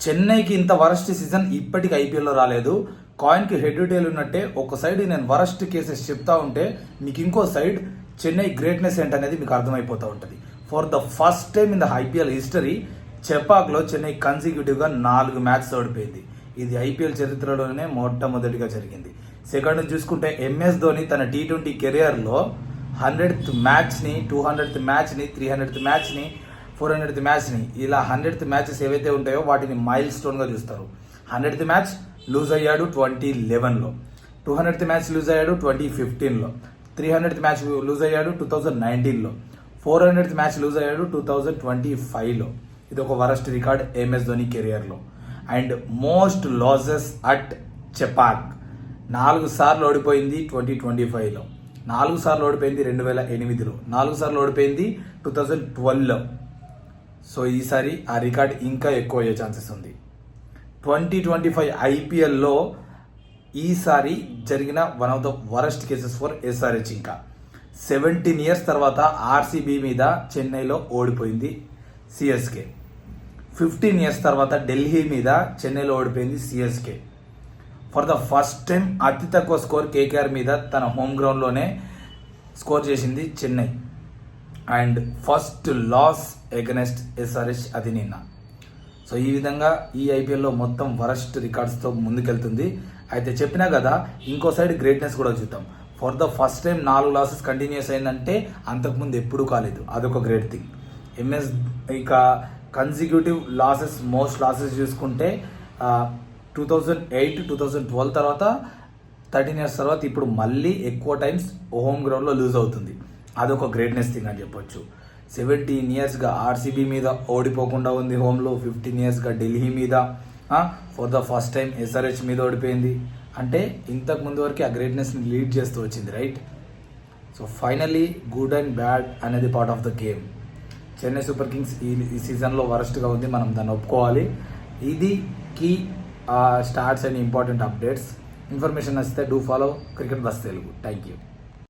చెన్నైకి ఇంత worst season ఇప్పటికి ఐపీఎల్లో రాలేదు. కాయిన్కి హెడ్ టైల్ ఉన్నట్టే ఒక సైడ్ నేను వరస్ట్ కేసెస్ చెప్తా ఉంటే మీకు ఇంకో సైడ్ చెన్నై గ్రేట్నెస్ ఏంటనేది మీకు అర్థమైపోతూ ఉంటుంది. For the first time in the IPL history చెపాక్లో చెన్నై కన్సిక్యూటివ్గా 4 మ్యాచ్స్ ఓడిపోయింది. ఇది ఐపీఎల్ చరిత్రలోనే మొట్టమొదటిగా జరిగింది. సెకండ్ చూసుకుంటే ఎంఎస్ ధోని తన T20 కెరియర్లో 100th మ్యాచ్ని, 200th మ్యాచ్ని, 300th మ్యాచ్ని, 400th మ్యాచ్ని, ఇలా 100th మ్యాచెస్ ఏవైతే ఉంటాయో వాటిని మైల్ స్టోన్గా చూస్తారు. 100th మ్యాచ్ లూజ్ అయ్యాడు 2011లో, 200th మ్యాచ్ లూజ్ అయ్యాడు 2015లో, 300th మ్యాచ్ లూజ్ అయ్యాడు 2019లో, 400th మ్యాచ్ లూజ్ అయ్యాడు 2025లో. ఇది ఒక వరస్ట్ రికార్డ్ ఎంఎస్ ధోని కెరియర్లో. And most losses at Chepauk 4 సార్లు ఓడిపోయింది 2025లో, 4 సార్లు ఓడిపోయింది 2008లో, 4 సార్లు ఓడిపోయింది 2012లో. సో ఈసారి ఆ రికార్డ్ ఇంకా ఎక్కువ అయ్యే ఛాన్సెస్ ఉంది. 2025 ఐపీఎల్లో ఈసారి జరిగిన one of the worst cases for SRH. ఇంకా 17 years తర్వాత ఆర్సీబీ మీద చెన్నైలో ఓడిపోయింది సిఎస్కే. 15 years తర్వాత ఢిల్లీ మీద చెన్నైలో ఓడిపోయింది CSK. For the first time అతి తక్కువ స్కోర్ కేకేఆర్ మీద తన హోమ్ గ్రౌండ్లోనే స్కోర్ చేసింది Chennai. And first loss against SRH అది నిన్న. సో ఈ విధంగా ఈ ఐపీఎల్లో మొత్తం వరస్ట్ రికార్డ్స్తో ముందుకెళ్తుంది. అయితే చెప్పినా కదా ఇంకో సైడ్ గ్రేట్నెస్ కూడా చూద్దాం. For the first time 4 losses continuous అయిందంటే అంతకుముందు ఎప్పుడూ కాలేదు. అదొక గ్రేట్ థింగ్. ఎంఎస్ ఇక కన్సిక్యూటివ్ లాసెస్, మోస్ట్ లాసెస్ చూసుకుంటే 2008, 2012 తర్వాత 13 years తర్వాత ఇప్పుడు మళ్ళీ ఎక్కువ టైమ్స్ హోమ్ గ్రౌండ్లో లూజ్ అవుతుంది. అదొక గ్రేట్నెస్ థింగ్ అని చెప్పొచ్చు. 17 yearsగా ఆర్సీబీ మీద ఓడిపోకుండా ఉంది హోమ్లో, 15 yearsగా ఢిల్లీ మీద, for the first time SRH మీద ఓడిపోయింది. అంటే ఇంతకు ముందు వరకు ఆ గ్రేట్నెస్ని లీడ్ చేస్తూ వచ్చింది, right? So finally good and bad అనేది part of the game. Chennai Super Kings ఈ సీజన్లో వరస్ట్గా ఉంది, మనం దాన్ని ఒప్పుకోవాలి. ఇది key stats and important updates. Information నచ్చితే do follow Cricket Buzz Telugu. Thank you.